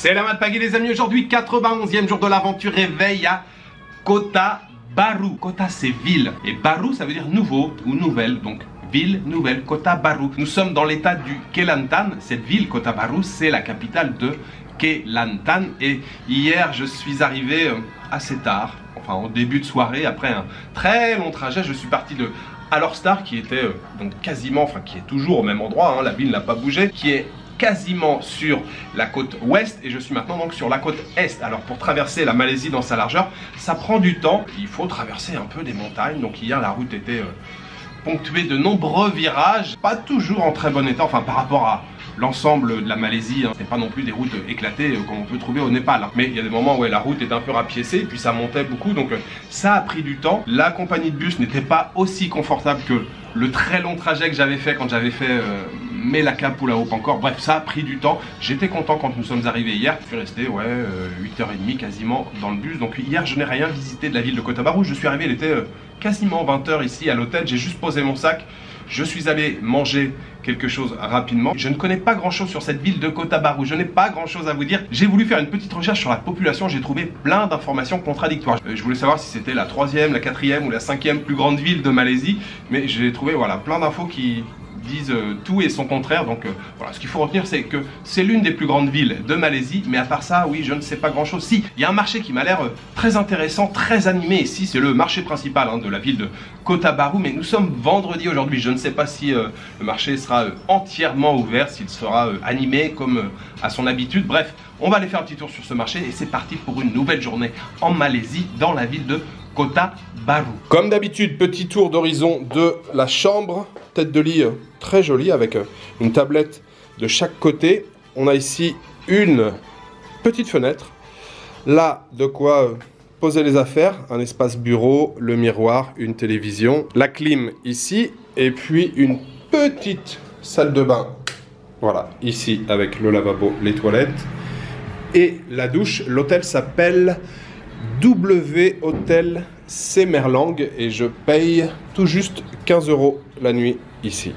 C'est la Pagui les amis, aujourd'hui 91e jour de l'aventure, réveil à Kota Baru. Kota c'est ville et Baru ça veut dire nouveau ou nouvelle, donc ville nouvelle, Kota Baru. Nous sommes dans l'état du Kelantan, cette ville Kota Baru c'est la capitale de Kelantan et hier je suis arrivé assez tard, enfin en début de soirée, après un très long trajet. Je suis parti de Alor-Star qui était donc quasiment, enfin qui est toujours au même endroit, hein, la ville n'a pas bougé, qui est quasiment sur la côte ouest et je suis maintenant donc sur la côte est. Alors pour traverser la Malaisie dans sa largeur, ça prend du temps, il faut traverser un peu des montagnes. Donc hier la route était ponctuée de nombreux virages, pas toujours en très bon état, enfin par rapport à l'ensemble de la Malaisie, hein. C'est pas non plus des routes éclatées comme on peut trouver au Népal, hein. Mais il y a des moments où la route est un peu rapiécée et puis ça montait beaucoup, donc ça a pris du temps. La compagnie de bus n'était pas aussi confortable que le très long trajet que j'avais fait quand j'avais fait Melaka Pulau Pankor. Bref, ça a pris du temps. J'étais content quand nous sommes arrivés hier. Je suis resté 8h30 quasiment dans le bus. Donc hier je n'ai rien visité de la ville de Kota Baru. Je suis arrivé, il était quasiment 20h ici à l'hôtel. J'ai juste posé mon sac. Je suis allé manger quelque chose rapidement. Je ne connais pas grand chose sur cette ville de Kota Baru. Je n'ai pas grand chose à vous dire. J'ai voulu faire une petite recherche sur la population. J'ai trouvé plein d'informations contradictoires. Je voulais savoir si c'était la 3e, la 4e ou la 5e plus grande ville de Malaisie. Mais j'ai trouvé voilà, plein d'infos qui disent tout et son contraire. Donc voilà, ce qu'il faut retenir c'est que c'est l'une des plus grandes villes de Malaisie, mais à part ça, oui, je ne sais pas grand chose. Si, il y a un marché qui m'a l'air très intéressant, très animé ici, c'est le marché principal de la ville de Kota Baru, mais nous sommes vendredi aujourd'hui, je ne sais pas si le marché sera entièrement ouvert, s'il sera animé comme à son habitude. Bref, on va aller faire un petit tour sur ce marché et c'est parti pour une nouvelle journée en Malaisie dans la ville de Kota Baru. Comme d'habitude, petit tour d'horizon de la chambre, tête de lit très jolie avec une tablette de chaque côté. On a ici une petite fenêtre, là de quoi poser les affaires, un espace bureau, le miroir, une télévision, la clim ici et puis une petite salle de bain, voilà, ici avec le lavabo, les toilettes et la douche. L'hôtel s'appelle W Hotel Semerlang et je paye tout juste 15 € la nuit ici.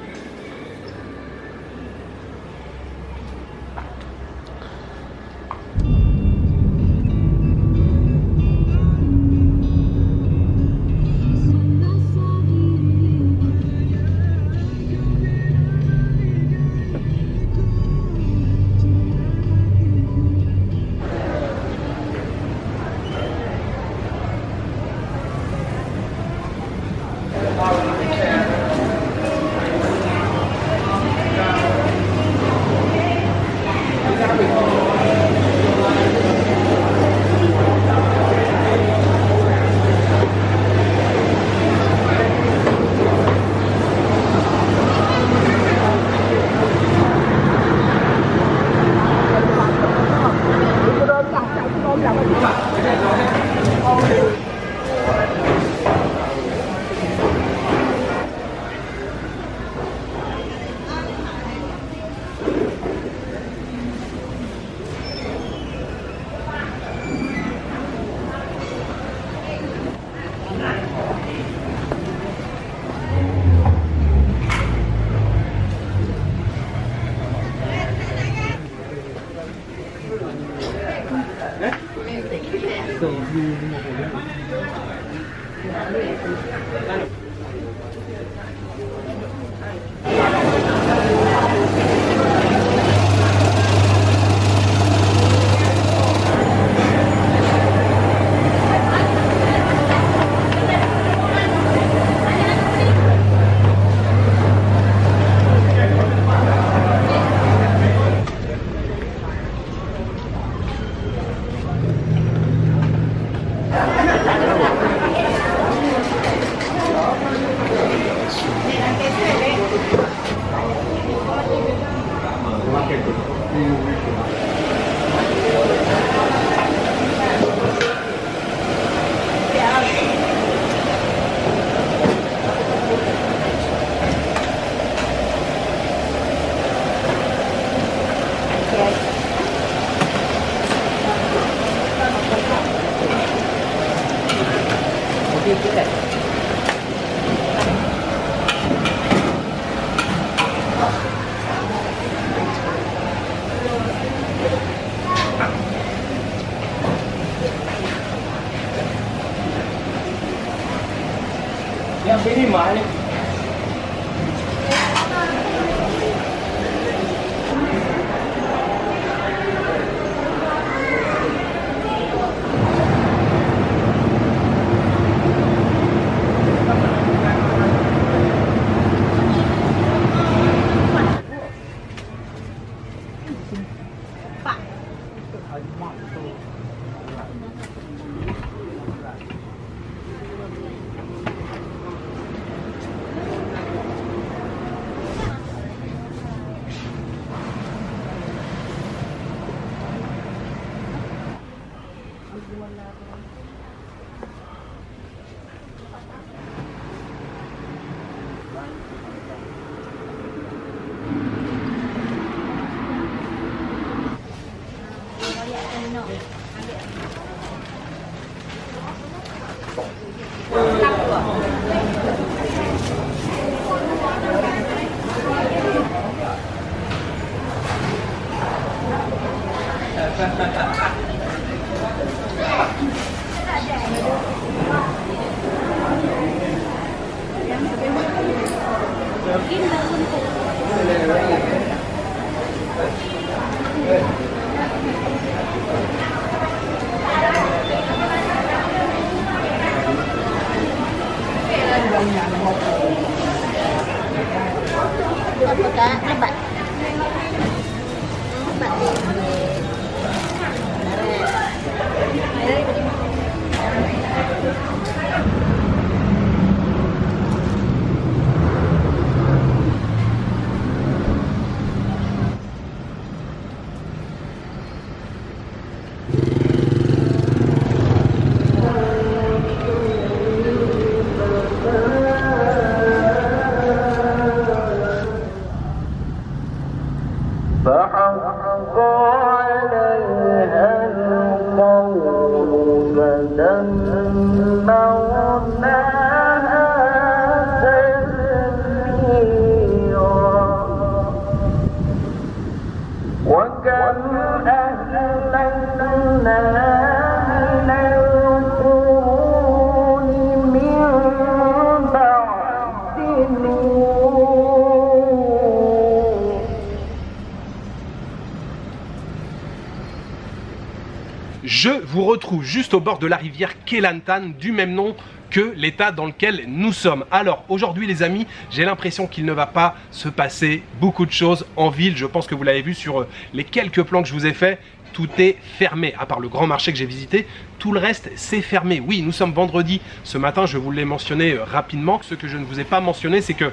Je vous retrouve juste au bord de la rivière Kelantan, du même nom que l'état dans lequel nous sommes. Alors aujourd'hui les amis, j'ai l'impression qu'il ne va pas se passer beaucoup de choses en ville. Je pense que vous l'avez vu sur les quelques plans que je vous ai fait. Tout est fermé, à part le grand marché que j'ai visité, tout le reste c'est fermé. Oui, nous sommes vendredi, ce matin je vous l'ai mentionné rapidement. Ce que je ne vous ai pas mentionné, c'est que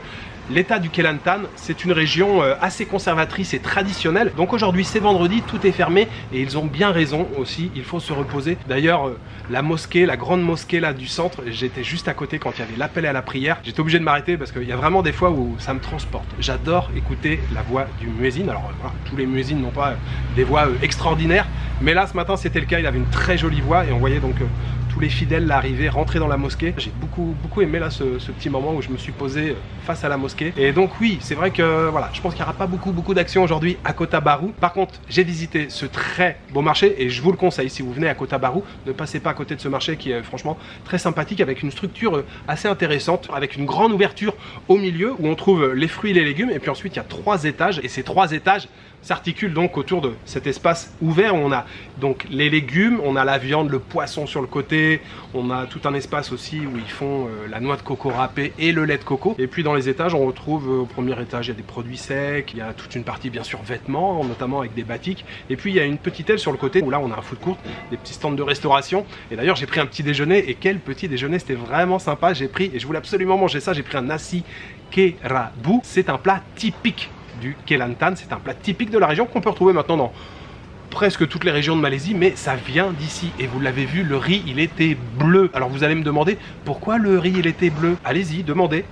l'état du Kelantan, c'est une région assez conservatrice et traditionnelle. Donc aujourd'hui c'est vendredi, tout est fermé et ils ont bien raison aussi, il faut se reposer. D'ailleurs la mosquée, la grande mosquée là du centre, j'étais juste à côté quand il y avait l'appel à la prière. J'étais obligé de m'arrêter parce qu'il y a vraiment des fois où ça me transporte. J'adore écouter la voix du muezzin. Alors voilà, tous les muezzins n'ont pas des voix extraordinaires, mais là ce matin c'était le cas, il avait une très jolie voix et on voyait donc tous les fidèles l'arriver, rentrer dans la mosquée. J'ai beaucoup aimé là ce petit moment où je me suis posé face à la mosquée. Et donc oui, c'est vrai que voilà, je pense qu'il n'y aura pas beaucoup d'action aujourd'hui à Kota Bharu. Par contre, j'ai visité ce très beau marché et je vous le conseille, si vous venez à Kota Bharu, ne passez pas à côté de ce marché qui est franchement très sympathique, avec une structure assez intéressante, avec une grande ouverture au milieu où on trouve les fruits et les légumes. Et puis ensuite, il y a 3 étages et ces 3 étages s'articule donc autour de cet espace ouvert où on a donc les légumes, on a la viande, le poisson sur le côté, on a tout un espace aussi où ils font la noix de coco râpée et le lait de coco. Et puis dans les étages, on retrouve au premier étage, il y a des produits secs, il y a toute une partie bien sûr vêtements, notamment avec des batiks. Et puis il y a une petite aile sur le côté où là on a un food court, des petits stands de restauration. Et d'ailleurs j'ai pris un petit déjeuner, et quel petit déjeuner, c'était vraiment sympa. J'ai pris, et je voulais absolument manger ça, j'ai pris un nasi kerabu. C'est un plat typique du Kelantan, c'est un plat typique de la région qu'on peut retrouver maintenant dans presque toutes les régions de Malaisie, mais ça vient d'ici. Et vous l'avez vu, le riz il était bleu. Alors vous allez me demander pourquoi le riz il était bleu. Allez-y, demandez.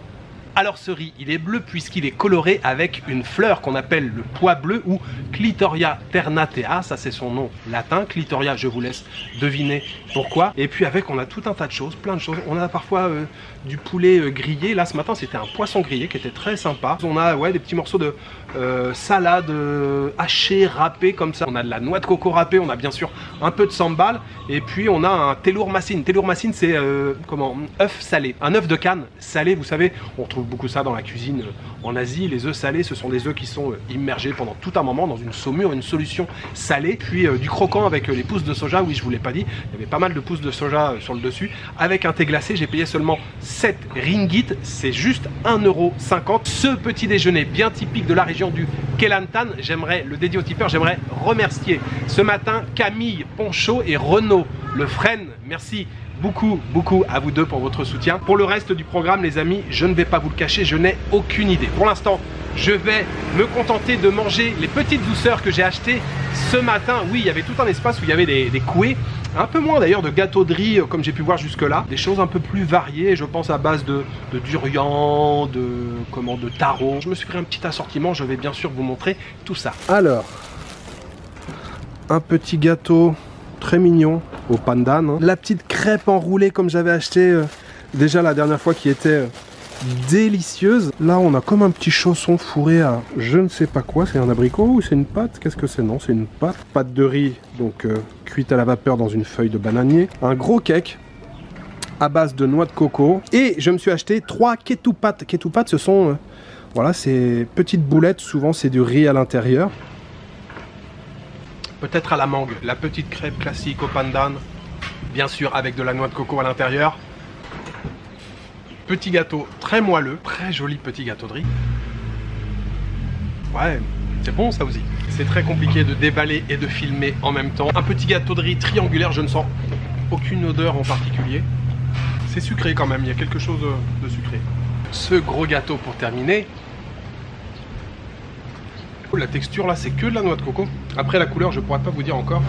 Alors ce riz, il est bleu puisqu'il est coloré avec une fleur qu'on appelle le pois bleu ou Clitoria ternatea, ça c'est son nom latin. Clitoria, je vous laisse deviner pourquoi. Et puis avec, on a tout un tas de choses, plein de choses. On a parfois du poulet grillé. Là ce matin c'était un poisson grillé qui était très sympa. On a des petits morceaux de salade hachée, râpée comme ça. On a de la noix de coco râpée, on a bien sûr un peu de sambal. Et puis on a un telur masin. Telur masin c'est œuf salé. Un œuf de canne salé, vous savez, on retrouve beaucoup ça dans la cuisine en Asie. Les œufs salés, ce sont des œufs qui sont immergés pendant tout un moment dans une saumure, une solution salée. Puis du croquant avec les pousses de soja, oui je vous l'ai pas dit, il y avait pas mal de pousses de soja sur le dessus. Avec un thé glacé, j'ai payé seulement 7 ringgit, c'est juste 1,50 €. Ce petit déjeuner bien typique de la région du Kelantan, j'aimerais le dédier aux tipeurs, j'aimerais remercier ce matin Camille Ponchot et Renaud Lefresne. Merci beaucoup à vous deux pour votre soutien. Pour le reste du programme les amis, je ne vais pas vous le cacher, je n'ai aucune idée. Pour l'instant, je vais me contenter de manger les petites douceurs que j'ai achetées ce matin. Oui, il y avait tout un espace où il y avait des couées, un peu moins d'ailleurs de gâteaux de riz comme j'ai pu voir jusque là. Des choses un peu plus variées, je pense à base de durian, de taro. Je me suis pris un petit assortiment, je vais bien sûr vous montrer tout ça. Alors, un petit gâteau très mignon au pandan, hein. La petite crêpe enroulée comme j'avais acheté déjà la dernière fois qui était délicieuse. Là on a comme un petit chausson fourré à je ne sais pas quoi, c'est un abricot ou c'est une pâte? Qu'est-ce que c'est? Non, c'est une pâte de riz, donc cuite à la vapeur dans une feuille de bananier. Un gros cake à base de noix de coco. Et je me suis acheté 3 ketupat. Ketupat ce sont voilà, ces petites boulettes, souvent c'est du riz à l'intérieur. Peut-être à la mangue, la petite crêpe classique au pandan, bien sûr avec de la noix de coco à l'intérieur. Petit gâteau très moelleux, très joli petit gâteau de riz. Ouais, c'est bon ça aussi. C'est très compliqué de déballer et de filmer en même temps. Un petit gâteau de riz triangulaire, je ne sens aucune odeur en particulier. C'est sucré quand même, il y a quelque chose de sucré. Ce gros gâteau pour terminer. La texture là c'est que de la noix de coco. Après la couleur je pourrais pas vous dire encore.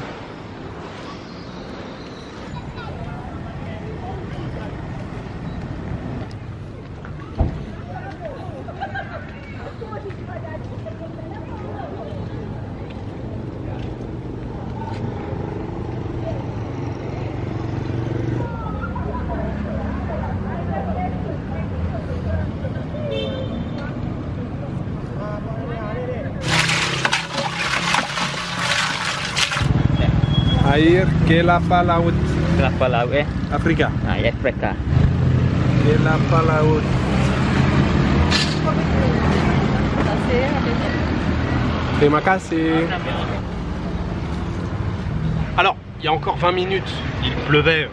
Air kelapa laut. Kelapa laut Afrika. Ah, ya Afrika. Kelapa laut. Terima kasih. Alors, il y a encore 20 minutes, il pleuvait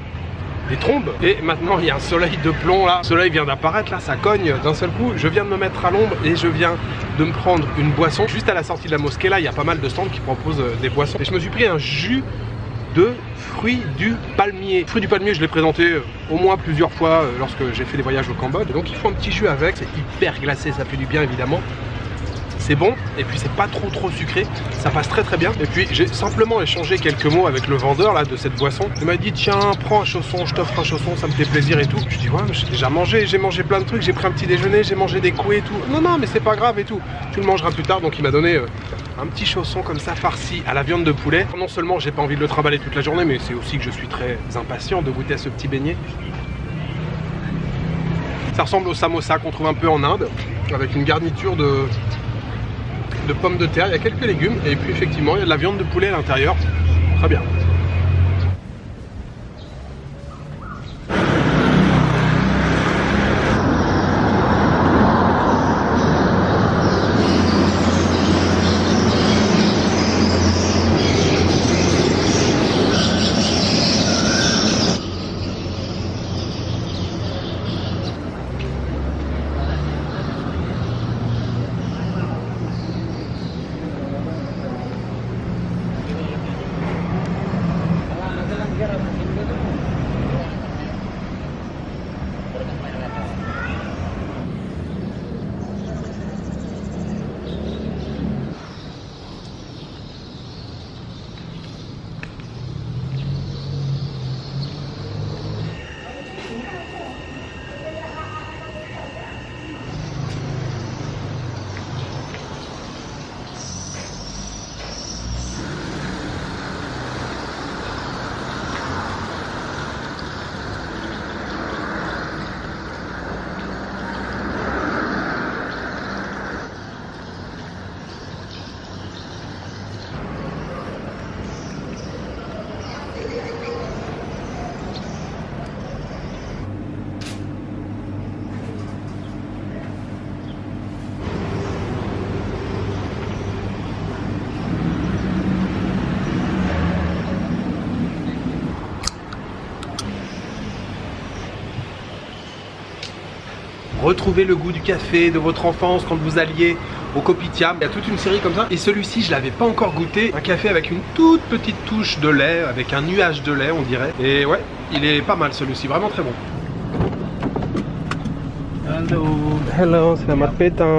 des trombes et maintenant il y a un soleil de plomb là. Le soleil vient d'apparaître là, ça cogne d'un seul coup. Je viens de me mettre à l'ombre et je viens de me prendre une boisson. Juste à la sortie de la mosquée là, il y a pas mal de stands qui proposent des boissons. Et je me suis pris un jus de fruits du palmier. Fruits du palmier, je l'ai présenté au moins plusieurs fois lorsque j'ai fait des voyages au Cambodge. Donc il faut un petit jus avec, c'est hyper glacé, ça fait du bien évidemment. C'est bon, et puis c'est pas trop sucré, ça passe très bien. Et puis j'ai simplement échangé quelques mots avec le vendeur là de cette boisson. Il m'a dit tiens, prends un chausson, je t'offre un chausson, ça me fait plaisir et tout. Je dis ouais mais j'ai déjà mangé, j'ai mangé plein de trucs, j'ai pris un petit déjeuner, j'ai mangé des couets et tout. Non mais c'est pas grave et tout, tu le mangeras plus tard. Donc il m'a donné un petit chausson comme ça farci à la viande de poulet. Non seulement j'ai pas envie de le trimballer toute la journée, mais c'est aussi que je suis très impatient de goûter à ce petit beignet. Ça ressemble au samosa qu'on trouve un peu en Inde, avec une garniture de pommes de terre, il y a quelques légumes et puis effectivement il y a de la viande de poulet à l'intérieur. Très bien. retrouver le goût du café de votre enfance quand vous alliez au Kopitiam. Il y a toute une série comme ça. Et celui-ci, je l'avais pas encore goûté. Un café avec une toute petite touche de lait, avec un nuage de lait, on dirait. Et ouais, il est pas mal celui-ci, vraiment très bon. Hello. Hello, selamat petang.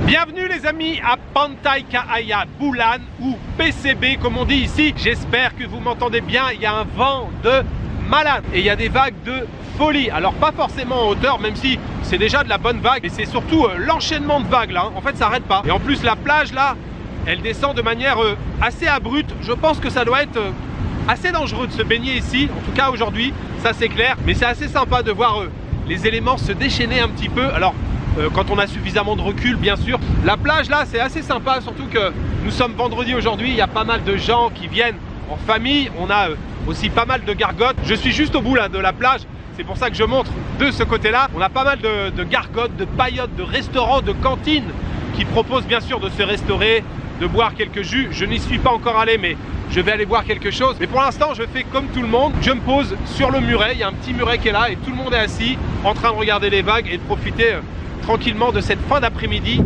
Bienvenue les amis à Pantai Kahaya Bulan ou PCB comme on dit ici. J'espère que vous m'entendez bien, il y a un vent de malade et il y a des vagues de folie. Alors pas forcément en hauteur même si c'est déjà de la bonne vague, et c'est surtout l'enchaînement de vagues là, en fait ça n'arrête pas. Et en plus la plage là, elle descend de manière assez abrupte. Je pense que ça doit être assez dangereux de se baigner ici, en tout cas aujourd'hui, ça c'est clair. Mais c'est assez sympa de voir les éléments se déchaîner un petit peu. Alors quand on a suffisamment de recul bien sûr. La plage là c'est assez sympa, surtout que nous sommes vendredi aujourd'hui, il y a pas mal de gens qui viennent en famille, on a aussi pas mal de gargotes. Je suis juste au bout là de la plage, c'est pour ça que je montre de ce côté là. On a pas mal de gargotes, de paillotes, de restaurants, de cantines qui proposent bien sûr de se restaurer, de boire quelques jus. Je n'y suis pas encore allé mais je vais aller boire quelque chose. Mais pour l'instant je fais comme tout le monde, je me pose sur le muret, il y a un petit muret qui est là et tout le monde est assis en train de regarder les vagues et de profiter tranquillement de cette fin d'après-midi.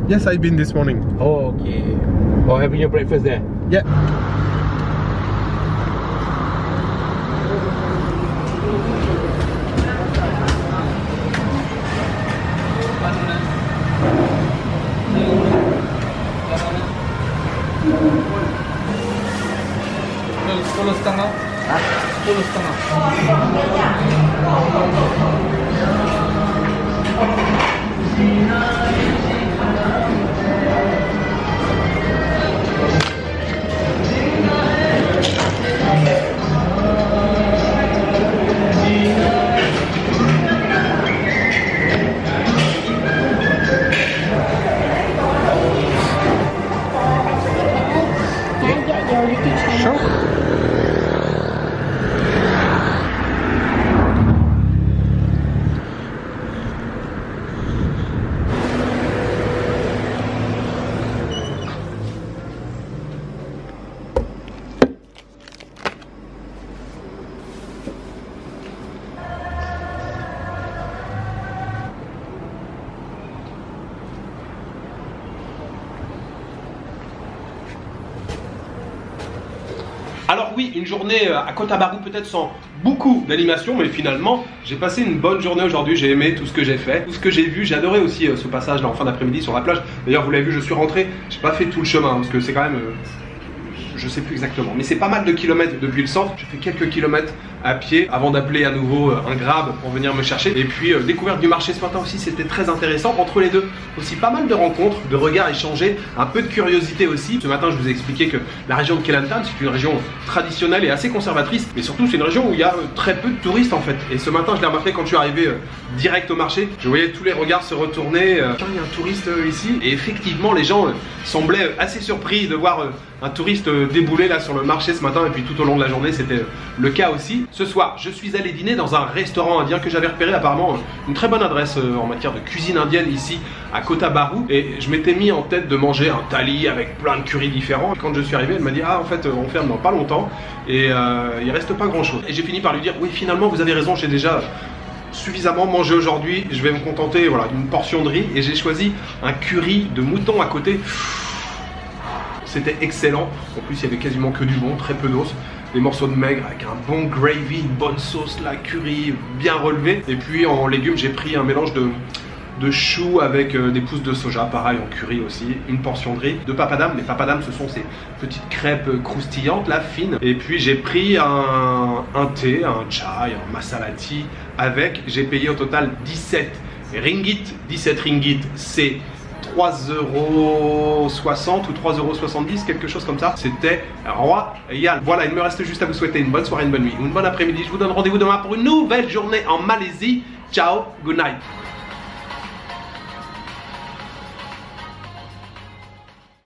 Yes, I've been this morning. Oh, okay. Oh, having your breakfast there? Yeah. Sepuluh setengah. 10 setengah. Alors oui, une journée à Kota Baru peut-être sans beaucoup d'animation, mais finalement j'ai passé une bonne journée aujourd'hui, j'ai aimé tout ce que j'ai fait, tout ce que j'ai vu, j'ai adoré aussi ce passage là en fin d'après-midi sur la plage. D'ailleurs vous l'avez vu, je suis rentré, j'ai pas fait tout le chemin parce que c'est quand même... je sais plus exactement, mais c'est pas mal de kilomètres depuis le centre. J'ai fait quelques kilomètres à pied avant d'appeler à nouveau un Grab pour venir me chercher. Et puis découverte du marché ce matin aussi, c'était très intéressant. Entre les deux, aussi pas mal de rencontres, de regards échangés, un peu de curiosité aussi. Ce matin, je vous ai expliqué que la région de Kelantan, c'est une région traditionnelle et assez conservatrice, mais surtout c'est une région où il y a très peu de touristes en fait. Et ce matin, je l'ai remarqué quand je suis arrivé direct au marché, je voyais tous les regards se retourner. Tiens, il y a un touriste ici. Et effectivement, les gens semblaient assez surpris de voir un touriste débouler là sur le marché ce matin, et puis tout au long de la journée c'était le cas aussi. Ce soir je suis allé dîner dans un restaurant indien que j'avais repéré, apparemment une très bonne adresse en matière de cuisine indienne ici à Kota Baru, et je m'étais mis en tête de manger un thali avec plein de currys différents. Quand je suis arrivé, elle m'a dit ah en fait on ferme dans pas longtemps et il reste pas grand chose, et j'ai fini par lui dire oui finalement vous avez raison, j'ai déjà suffisamment mangé aujourd'hui, je vais me contenter voilà, d'une portion de riz, et j'ai choisi un curry de mouton à côté. C'était excellent, en plus il y avait quasiment que du bon, très peu d'os, des morceaux de maigre avec un bon gravy, une bonne sauce là, curry bien relevé. Et puis en légumes j'ai pris un mélange de choux avec des pousses de soja, pareil en curry aussi, une portion de riz, de papadam. Les papadam ce sont ces petites crêpes croustillantes là, fines. Et puis j'ai pris un thé, un chai, un masala tea avec, j'ai payé au total 17 ringgit. 17 ringgit c'est 3,60 € ou 3,70 €, quelque chose comme ça. C'était royal. Voilà, il me reste juste à vous souhaiter une bonne soirée, une bonne nuit, une bonne après-midi. Je vous donne rendez-vous demain pour une nouvelle journée en Malaisie. Ciao, good night.